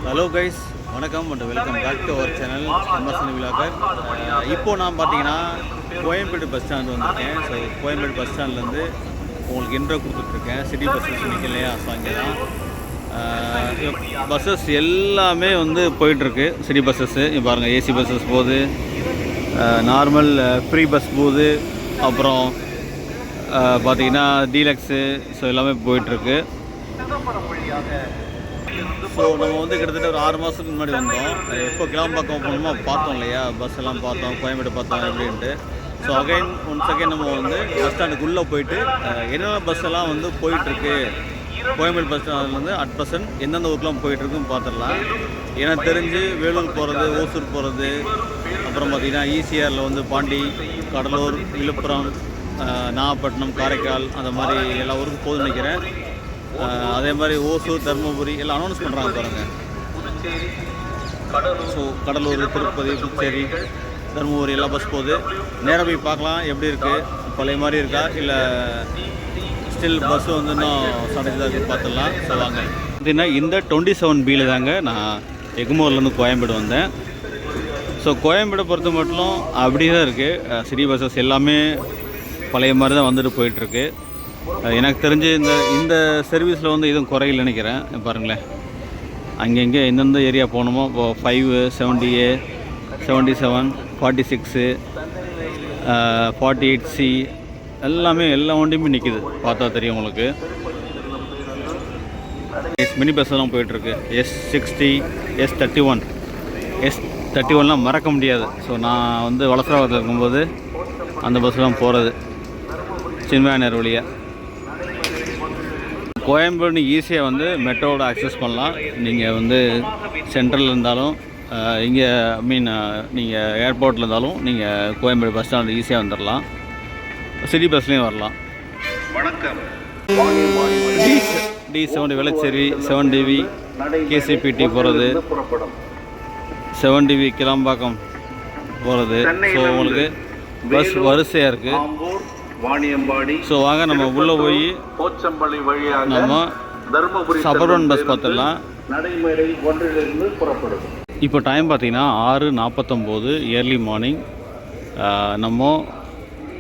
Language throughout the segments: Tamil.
ஹலோ கைஸ், வணக்கம் and welcome back to our channel MSN vlogger. இப்போது நான் பார்த்தீங்கன்னா கோயம்பேடு பஸ் ஸ்டாண்டு வந்திருக்கேன். ஸோ கோயம்பேடு பஸ் ஸ்டாண்ட்லேருந்து உங்களுக்கு இன்ட்ரோ கொடுத்துட்ருக்கேன். சிட்டி பஸ்ஸஸ் நிற்கலையா, ஸோ அங்கே தான் பஸ்ஸஸ் எல்லாமே வந்து போயிட்டுருக்கு. சிட்டி பஸ்ஸஸ்ஸு இங்கே பாருங்கள், ஏசி பஸ்ஸஸ் போகுது, நார்மல் ஃப்ரீ பஸ் போகுது, அப்புறம் பார்த்திங்கன்னா டீலக்ஸு, ஸோ எல்லாமே போயிட்டுருக்கு. ஸோ நம்ம வந்து கிட்டத்தட்ட ஒரு 6 மாதத்துக்கு முன்னாடி வந்தோம். எப்போ கிளாம்பாக்கம் போகணுமோ பார்த்தோம் இல்லையா, பஸ் எல்லாம் பார்த்தோம், கோயம்பேடு பார்த்தோம் அப்படின்ட்டு. ஸோ ஒன்ஸ் அகைன் நம்ம வந்து பஸ் ஸ்டாண்டுக்குள்ளே போயிட்டு என்னென்ன பஸ் எல்லாம் வந்து போயிட்டுருக்கு, கோயம்பேடு பஸ் ஸ்டாண்ட்லேருந்து அட் ப்ரெசன்ட் எந்தெந்த ஊருக்குலாம் போயிட்டுருக்குன்னு பார்த்துடலாம். எனக்கு தெரிஞ்சு வேலூர் போகிறது, ஓசூர் போகிறது, அப்புறம் பார்த்திங்கன்னா ஈசிஆரில் வந்து பாண்டி, கடலூர், விழுப்புரம், நாகப்பட்டினம், காரைக்கால், அந்த மாதிரி எல்லா ஊருக்கும் போகுதுன்னு நினைக்கிறேன். அதே மாதிரி ஓசூர், தருமபுரி எல்லாம் அனௌன்ஸ் பண்ணுறாங்க பாருங்கள். ஸோ கடலூர், திருப்பதி, புதுச்சேரி, தருமபுரி எல்லாம் பஸ் போகுது. நேராக போய் பார்க்கலாம் எப்படி இருக்குது, பழைய மாதிரி இருக்கா இல்லை ஸ்டில் பஸ்ஸு வந்து இன்னும் ஷார்டேஜ் தான் இருக்குது பார்த்துடலாம். ஸோ வாங்க. பார்த்தீங்கன்னா இந்த 27B தாங்க நான் எக்மோர்லேருந்து கோயம்பேடு வந்தேன். ஸோ கோயம்பேடை பொறுத்த மட்டும் அப்படி தான் இருக்குது. சிட்டி பஸ்ஸஸ் எல்லாமே பழைய மாதிரி தான் வந்துட்டு போயிட்டுருக்கு. எனக்கு தெரிஞ்சு இந்த சர்வீஸில் வந்து எதுவும் குறையில்லை நினைக்கிறேன். பாருங்களேன், அங்கங்கே எந்தெந்த ஏரியா போகணுமோ, இப்போது 5, 70A, 77, 46, 48C எல்லாமே எல்லா வண்டியுமே நிற்கிது. பார்த்தா தெரியும் உங்களுக்கு. மினி பஸ்ஸெல்லாம் போயிட்டுருக்கு. S60, S31. S31லாம் மறக்க முடியாது. ஸோ நான் வந்து வலசராவத்தில் இருக்கும்போது அந்த பஸ்ஸெலாம் போகிறது சின்மயானர் வழியாக. கோயம்பேடு ஈஸியாக வந்து மெட்ரோவோட அக்சஸ் பண்ணலாம். நீங்கள் வந்து சென்ட்ரலில் இருந்தாலும், இங்கே நீங்கள் ஏர்போர்ட்டில் இருந்தாலும் நீங்கள் கோயம்பேடு பஸ் ஸ்டாண்ட் ஈஸியாக வந்துடலாம். சிட்டி பஸ்லேயும் வரலாம். வணக்கம். D70 வேளச்சேரி, 7DV KCPT போகிறது, 7DV கிளாம்பாக்கம் போகிறது. ஸோ உங்களுக்கு பஸ் வரிசையாக இருக்குது. ஸோ வாங்க நம்ம உள்ளே போய் போச்சம்பள்ளி வழியாக நம்ம தருமபுரி சபர்பன் பஸ் பார்த்துடலாம். நடைமேடை ஒன்றிலிருந்து புறப்படும். இப்போ டைம் பார்த்தீங்கன்னா 6:49 ஏர்லி மார்னிங். நம்ம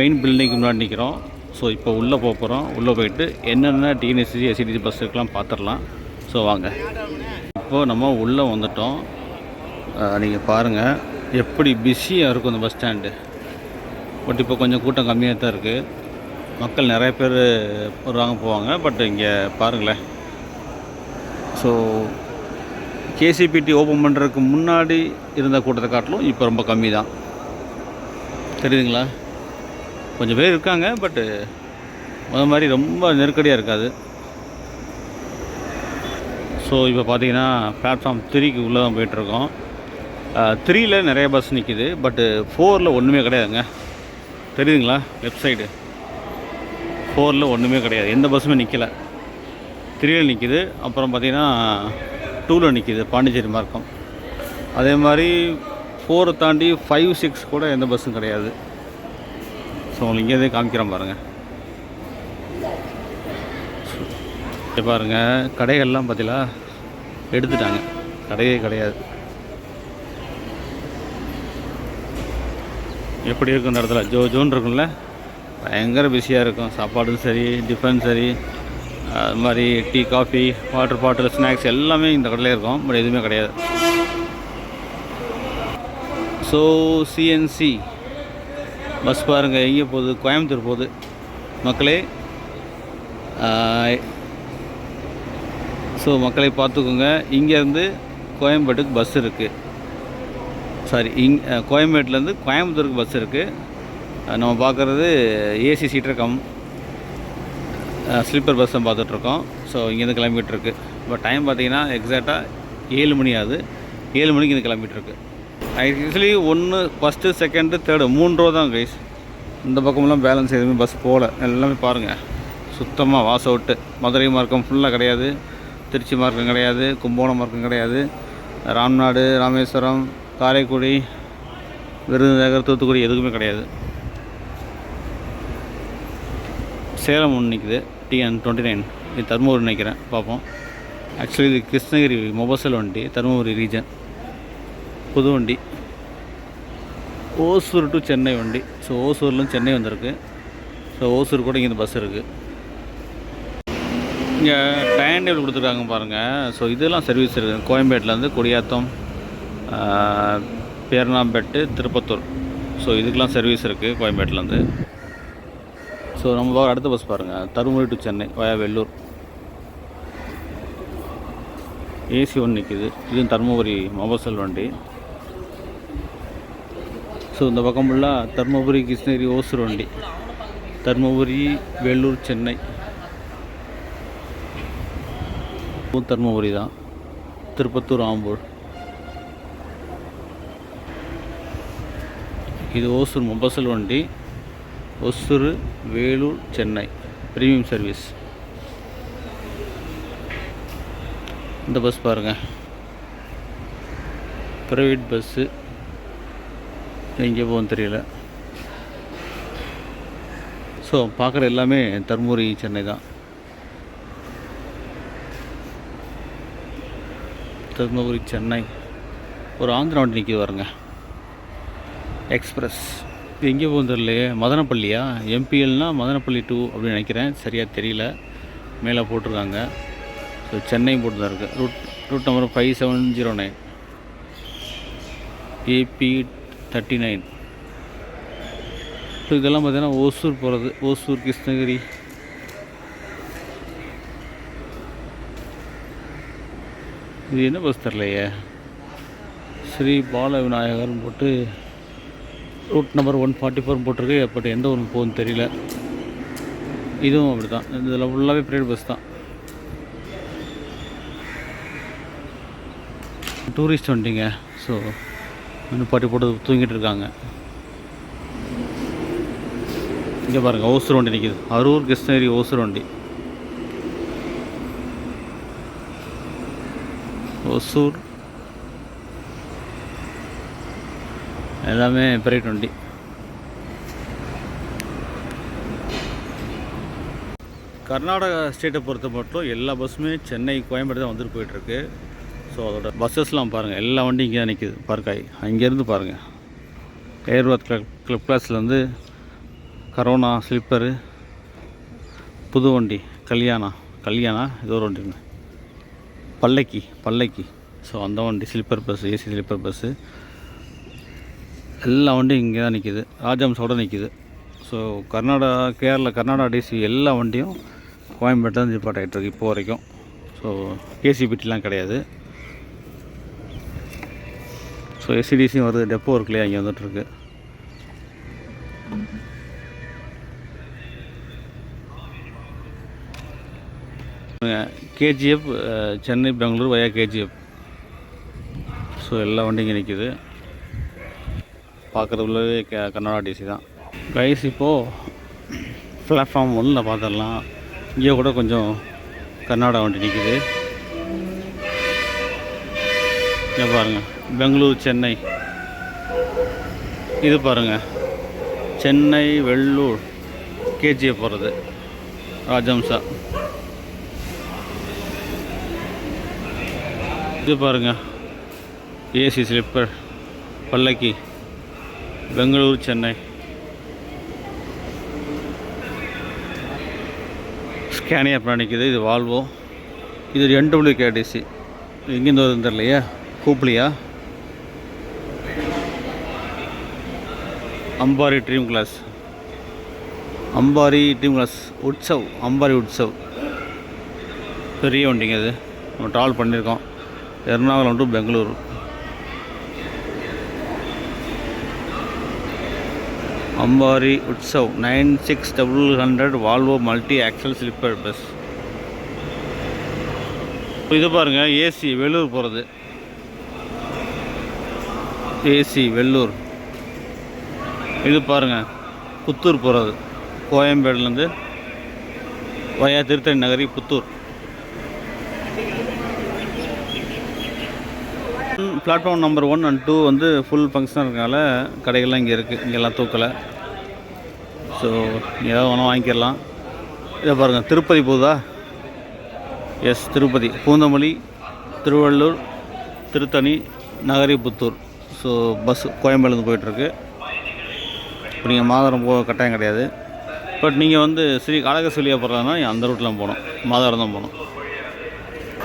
மெயின் பில்டிங்க்கு முன்னாடி நிற்கிறோம். ஸோ இப்போ உள்ளே போகிறோம். உள்ளே போயிட்டு என்னென்ன டிஎன்எஸ்சி, எஸ்சிடிசி பஸ் இருக்கலாம் பார்த்துடலாம். ஸோ வாங்க. இப்போது நம்ம உள்ளே வந்துட்டோம். நீங்கள் பாருங்கள் எப்படி பிஸியாக இருக்கும் இந்த பஸ் ஸ்டாண்டு. பட் இப்போ கொஞ்சம் கூட்டம் கம்மியாக தான் இருக்குது. மக்கள் நிறைய பேர் வருவாங்க போவாங்க. பட் இங்கே பாருங்களேன். ஸோ கேசிபிடி ஓப்பன் பண்ணுறதுக்கு முன்னாடி இருந்த கூட்டத்தை காட்டிலும் இப்போ ரொம்ப கம்மி தான். தெரியுதுங்களா? கொஞ்சம் பேர் இருக்காங்க. பட்டு அது மாதிரி ரொம்ப நெருக்கடியாக இருக்காது. ஸோ இப்போ பார்த்தீங்கன்னா பிளாட்ஃபார்ம் 3க்கு உள்ளே தான் போயிட்டுருக்கோம். 3ல் நிறைய பஸ் நிற்கிது. பட்டு 4ல் ஒன்றுமே கிடையாதுங்க. தெரியுதுங்களா? லெஃப்ட் சைடு 4ல் ஒன்றுமே கிடையாது. எந்த பஸ்ஸுமே நிற்கலை. 3ல் நிற்கிது. அப்புறம் பார்த்திங்கன்னா 2ல் நிற்கிது, பாண்டிச்சேரி மார்க்கம். அதே மாதிரி 4 தாண்டி 5, 6 கூட எந்த பஸ்ஸும் கிடையாது. ஸோ உங்களுக்கு இங்கே காமிக்கிறோம் பாருங்கள். பாருங்கள், கடைகள்லாம் பார்த்தீங்களா எடுத்துட்டாங்க. கடையே கிடையாது. எப்படி இருக்கும் இந்த இடத்துல? ஜோன்னு இருக்கும்ல, பயங்கர பிஸியாக இருக்கும். சாப்பாடும் சரி, டிஃபன் சரி, அது மாதிரி tea, coffee, water bottle, snacks எல்லாமே இந்த கடையில் இருக்கும். பட் எதுவுமே கிடையாது. ஸோ சிஎன்சி பஸ் பாருங்கள் எங்கே போகுது, கோயம்புத்தூர் போகுது. மக்களே, ஸோ மக்களை பார்த்துக்கோங்க. இங்கேருந்து கோயம்பேட்டுக்கு பஸ் இருக்குது. சாரி, கோயம்பேட்டிலேருந்து கோயம்புத்தூருக்கு பஸ் இருக்குது. நம்ம பார்க்குறது AC seater come sleeper bus தான் பார்த்துட்ருக்கோம். ஸோ இங்கேருந்து கிளம்பிகிட்ருக்கு. இப்போ டைம் பார்த்திங்கன்னா எக்ஸாக்டாக 7 மணி ஆகுது. 7 மணிக்கு இங்கே கிளம்பிகிட்ருக்கு. Actually 1, first, second, third 3 row தான் கைஸ். இந்த பக்கமெல்லாம் பேலன்ஸ் எதுவுமே பஸ் போகல. எல்லாமே பாருங்கள் சுத்தமாக வாஸ் அவுட்டு. மதுரை மார்க்கம் ஃபுல்லாக கிடையாது, திருச்சி மார்க்கம் கிடையாது, கும்பகோணம் மார்க்கம் கிடையாது, ராம்நாடு, ராமேஸ்வரம், காரைக்குடி, விருதுநகர், தூத்துக்குடி எதுக்குமே கிடையாது. சேலம் ஒன்று நிற்குது, TN 29. இது தர்மபுரி நினைக்கிறேன், பார்ப்போம். ஆக்சுவலி இது கிருஷ்ணகிரி மொபசல் வண்டி, தருமபுரி ரீஜன் புது வண்டி. ஓசூர் டு சென்னை வண்டி. ஸோ ஓசூர்லேருந்து சென்னை வந்திருக்கு. ஸோ ஓசூர் கூட இங்கே பஸ் இருக்குது. இங்கே டைம் டேபிள் கொடுத்துருக்காங்க பாருங்கள். ஸோ இதெல்லாம் சர்வீஸ் இருக்குது. கோயம்பேட்டிலேருந்து குடியாத்தம், பேரணாம்பேட்டு, திருப்பத்தூர். ஸோ இதுக்கெலாம் சர்வீஸ் இருக்குது கோயம்பேட்டிலேருந்து. ஸோ நம்ம அடுத்த பஸ் பாருங்கள், Dharmapuri to Chennai via Vellore. AC ஒன்று நிற்கிது. இதுவும் தருமபுரி மொபசல் வண்டி. ஸோ இந்த பக்கம் ஃபுல்லாக தருமபுரி, கிருஷ்ணகிரி, ஓசூர் வண்டி. தருமபுரி, வேலூர், சென்னை. தருமபுரி தான். திருப்பத்தூர், ஆம்பூர். இது ஓசூர் மொபசல் வண்டி. Hosur, Vellore, Chennai premium service. இந்த பஸ் பாருங்கள், ப்ரைவேட் பஸ்ஸு. எங்கே போகும் தெரியல. ஸோ பார்க்குற எல்லாமே தருமபுரி, சென்னை தான். தருமபுரி, சென்னை. ஒரு ஆந்திரா வண்டி நிற்கிது பாருங்க, எக்ஸ்பிரஸ். இது எங்கே போகும் தெரியலையே. மதனப்பள்ளியா, எம்பிஎல்னால் மதனப்பள்ளி 2 அப்படின்னு நினைக்கிறேன், சரியாக தெரியல. மேலே போட்டிருக்காங்க. ஸோ சென்னை போட்டு தான் இருக்குது. Root number 5709 AP39. ஸோ இதெல்லாம் பார்த்தீங்கன்னா ஓசூர் போகிறது. ஓசூர், கிருஷ்ணகிரி. இது என்ன பஸ் தரலையே. ஸ்ரீ பால விநாயகர்னு போட்டு ரூட் நம்பர் 144 போட்டிருக்கு. பட் எந்த ஒன்று போகுதுன்னு தெரியல. இதுவும் அப்படி தான். இதில் ஃபுல்லாகவே ப்ரைவேட் பஸ் தான். டூரிஸ்ட் வண்டிங்க. ஸோ இன்னும் பாட்டி போட்டு தூங்கிட்டு இருக்காங்க. இங்கே பாருங்கள், ஓசூர் வண்டி நிற்கிது. அரூர், கிருஷ்ணகிரி, ஓசூர் வண்டி. ஓசூர் எல்லாமே ப்ரைவேட் வண்டி. கர்நாடகா ஸ்டேட்டை பொறுத்த மட்டும் எல்லா பஸ்ஸுமே சென்னை, கோயம்பேடு தான் வந்துட்டு போயிட்டுருக்கு. ஸோ அதோட பஸ்ஸஸ்லாம் பாருங்கள், எல்லா வண்டியும் இங்கே தான் நிற்கிது. பார்க்காய் அங்கேருந்து பாருங்கள். ஏர்வாத் கிளப் கிளாஸ்லேருந்து கரோனா, ஸ்லிப்பரு, புது வண்டி, கல்யாணா இது ஒரு வண்டிங்க, பல்லக்கி. ஸோ அந்த வண்டி slipper bus, AC slipper bus எல்லா வண்டியும் இங்கே தான் நிற்கிது. ராஜஹம்ஸோட நிற்கிது. ஸோ கர்நாடகா டிசி எல்லா வண்டியும் கோயம்பேட்டில் தான் நிப்பாட் ஆகிட்டுருக்கு இப்போ வரைக்கும். ஸோ கேசிபிடிலாம் கிடையாது. ஸோ எஸ்சிடிசியும் வருது. டெப்போ இருக்குல்லையா, இங்கே வந்துட்டுருக்கு. கேஜிஎஃப் சென்னை, பெங்களூர் வயா கேஜிஎஃப். ஸோ எல்லா வண்டியும் இங்கே நிற்கிது. பார்க்குறது உள்ளவே கர்நாடகா டிசி தான். கைஸ் இப்போது பிளாட்ஃபார்ம் 1 பார்த்துடலாம். இங்கே கூட கொஞ்சம் கர்நாடகா வண்டி நிற்கிது. இங்கே பாருங்கள், பெங்களூர், சென்னை. இது பாருங்கள், சென்னை, வெள்ளூர், கேஜிஎஃப் போகிறது, ராஜஹம்ஸா. இது பாருங்கள், AC sleeper, Pallakki, Bangalore, Chennai. Scania அப்புறம் நிற்கிது. இது வால்வோ. இது NWKDC. எங்கேருந்து வருதுன்னு தெரியலையா, கூப்பிளியா. அம்பாரி ட்ரீம் கிளாஸ், உட்சவ், அம்பாரி உட்சவ். பெரிய வண்டிங்க இது. நம்ம ட்ராவல் பண்ணியிருக்கோம் Ernakulam to Bengaluru. Ambari Utsav 9600 Volvo multi axle sleeper bus. இது பாருங்கள், ஏசி வெள்ளூர் போகிறது. ஏசி வெள்ளூர். இது பாருங்கள், புத்தூர் போகிறது. கோயம்பேடுலேருந்து via Tiruttani Nagari, Puttur. Platform number 1 and 2 வந்து ஃபுல் ஃபங்க்ஷனாக இருக்கனால கடைகள்லாம் இங்கே இருக்குது. இங்கெல்லாம் தூக்கலை. ஸோ ஏதாவது வேணால் வாங்கிக்கலாம். இதை பாருங்கள், திருப்பதி போகுதா. S Tirupati, Poonamallee, Tiruvallur, Tiruttani, நகரிபுத்தூர். So bus கோயம்பேடுலேருந்து போயிட்டுருக்கு. இப்போ நீங்கள் மாதவரம் போக கட்டாயம் கிடையாது. பட் நீங்கள் வந்து அழகஸ்வலியாக போகிறதுனா அந்த ரூட்டில் போகணும், மாதவரம் தான் போகணும்.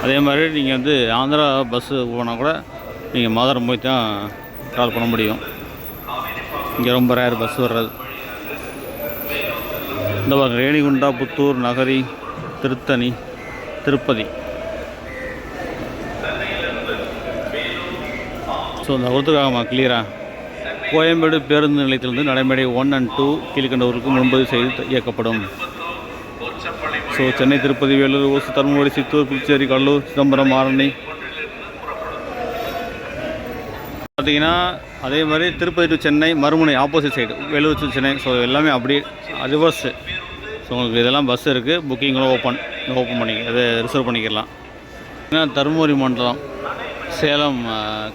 அதே மாதிரி நீங்கள் வந்து ஆந்திரா பஸ்ஸு போனால் கூட நீங்கள் மாதவரம் போய் தான் ட்ராவல் பண்ண முடியும். இங்கே ரொம்ப ரேர் பஸ் வர்றது. இந்த பாருங்க, ரேணிகுண்டா, புத்தூர், நகரி, திருத்தணி, திருப்பதி. ஸோ இந்த ஒருத்தருக்காகமா கிளியராக கோயம்பேடு பேருந்து நிலையத்திலிருந்து நடைமேடை 1 and 2 கீழ்கண்டவருக்கு முன்பதிவு செய்து இயக்கப்படும். ஸோ சென்னை, திருப்பதி, வேலூர், ஓசூர், தருமபுரி, சித்தூர், புதுச்சேரி, கடலூர், சிதம்பரம், ஆரணி. பார்த்தீங்கன்னா அதே மாதிரி திருப்பதி டு சென்னை மறுமுனை opposite side, Vellore to Chennai. So எல்லாமே அப்படியே ரிவர்ஸு. ஸோ உங்களுக்கு இதெல்லாம் பஸ் இருக்குது. புக்கிங்களும் ஓப்பன் அதை ரிசர்வ் பண்ணிக்கலாம். ஏன்னா தருமபுரி மண்டலம், சேலம்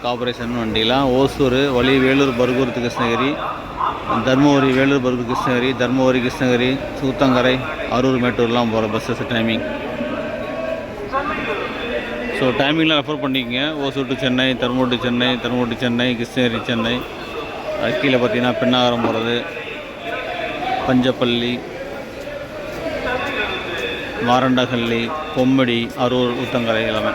கார்பரேஷன் வண்டிலாம் ஓசூர் வழி, வேலூர், பர்கூர், கிருஷ்ணகிரி, தருமபுரி, வேலூர், பர்கூர், கிருஷ்ணகிரி, தருமபுரி, கிருஷ்ணகிரி, சூத்தங்கரை, அரூர், மேட்டூர்லாம் போகிற பஸ்ஸஸ் டைமிங். ஸோ டைமிங்லாம் ரெஃபர் பண்ணிக்கங்க. Hosur to Chennai, Dharmapuri to Chennai, Dharmapuri to Chennai, Krishnagiri, Chennai. அது கீழே பார்த்தீங்கன்னா பெண்ணாகரம் போகிறது, பஞ்சப்பள்ளி, மாரண்டஹள்ளி, பொம்மடி, அரூர், ஊத்தங்கரை எல்லாமே.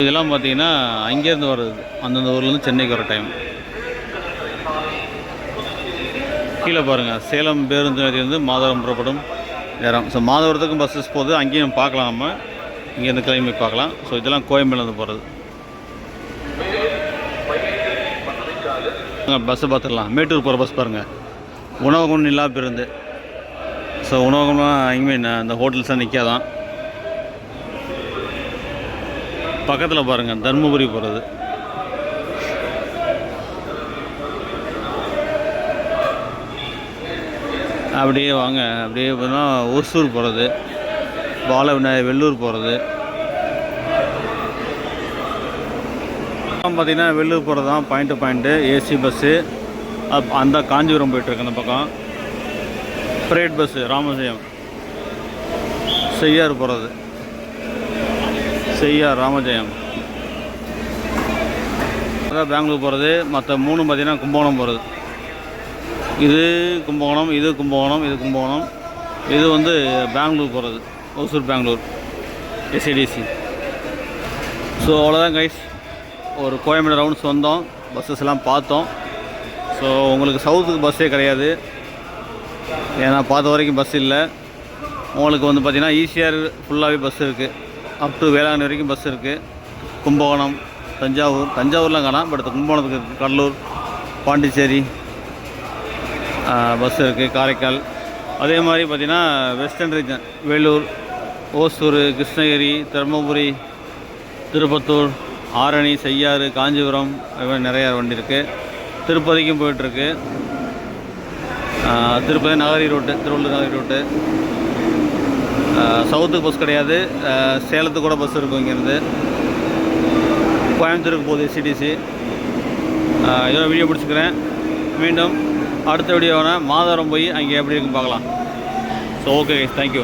இதெல்லாம் பார்த்தீங்கன்னா அங்கேருந்து வர்றது, அந்தந்த ஊர்லேருந்து சென்னைக்கு வர டைம். கீழே பாருங்கள், சேலம் பேருந்து நிலையத்திலிருந்து மாதவரம் புறப்படும் நேரம். ஸோ மாதவரத்துக்கும் பஸ்ஸஸ் போகுது, அங்கேயும் பார்க்கலாம். நம்ம இங்கேருந்து கிளம்பி பார்க்கலாம். ஸோ இதெல்லாம் கோயம்பேடுலேருந்து போகிறது. பஸ்ஸை பார்த்துடலாம். மேட்டூர் போகிற பஸ் பாருங்கள், உணவகம் இல்லா பேருந்து. ஸோ உணவகம்லாம் எங்கேயுமே அந்த ஹோட்டல்ஸாக நிற்காதான். பக்கத்தில் பாருங்கள், தருமபுரி போகிறது. அப்படியே வாங்க, அப்படியே பார்த்தா ஓசூர் போகிறது, பாலவிநாயகர், வெள்ளூர் போகிறது. பார்த்திங்கன்னா வெள்ளூர் போகிறது தான் point to point AC bus. அந்த காஞ்சிபுரம் போய்ட்டுருக்கு. அந்த பக்கம் ப்ரைவேட் பஸ்ஸு ராமஜெயம், செய்யார் போகிறது, செய்யார், ராமஜெயம். பெங்களூர் போகிறது. மற்ற 3 பார்த்திங்கன்னா கும்பகோணம் போகிறது. இது கும்பகோணம், இது கும்பகோணம், இது கும்பகோணம். இது வந்து பெங்களூர் போகிறது, ஓசூர், பெங்களூர், எஸ்ஐடிசி. ஸோ அவ்வளோதான் கைஸ். ஒரு கோயம்பேடு ரவுண்ட்ஸ் வந்தோம், பஸ்ஸஸ் எல்லாம் பார்த்தோம். ஸோ உங்களுக்கு சவுத்துக்கு பஸ்ஸே கிடையாது, ஏன்னா பார்த்த வரைக்கும் பஸ் இல்லை. உங்களுக்கு வந்து பார்த்திங்கன்னா ஈசிஆர் ஃபுல்லாகவே பஸ் இருக்குது. அப் டு வேளாங்கண்ணி வரைக்கும் பஸ் இருக்குது. கும்பகோணம், தஞ்சாவூர்லாம் காணாம், பட் கும்பகோணத்துக்கு இருக்குது. கடலூர், பாண்டிச்சேரி பஸ் இருக்குது. காரைக்கால். அதே மாதிரி பார்த்திங்கன்னா வெஸ்டர்ன் ரீஜன், வேலூர், ஓசூர், கிருஷ்ணகிரி, தருமபுரி, திருப்பத்தூர், ஆரணி, செய்யாறு, காஞ்சிபுரம், அது மாதிரி நிறையா வண்டி இருக்குது. திருப்பதிக்கும் போயிட்டுருக்கு. Tirupati Nagari route, Tiruvallur Nagari route. சவுத்துக்கு பஸ் கிடையாது. சேலத்துக்கு கூட பஸ் இருக்கும் இங்கேருந்து. கோயம்புத்தூருக்கு போகுது எஸ்சிடிசி. இதோட வீடியோ பிடிச்சிக்கிறேன். மீண்டும் அடுத்த வீடியோவில் மாதவரம் போய் அங்கே எப்படி இருக்குன்னு பார்க்கலாம். So okay, thank you.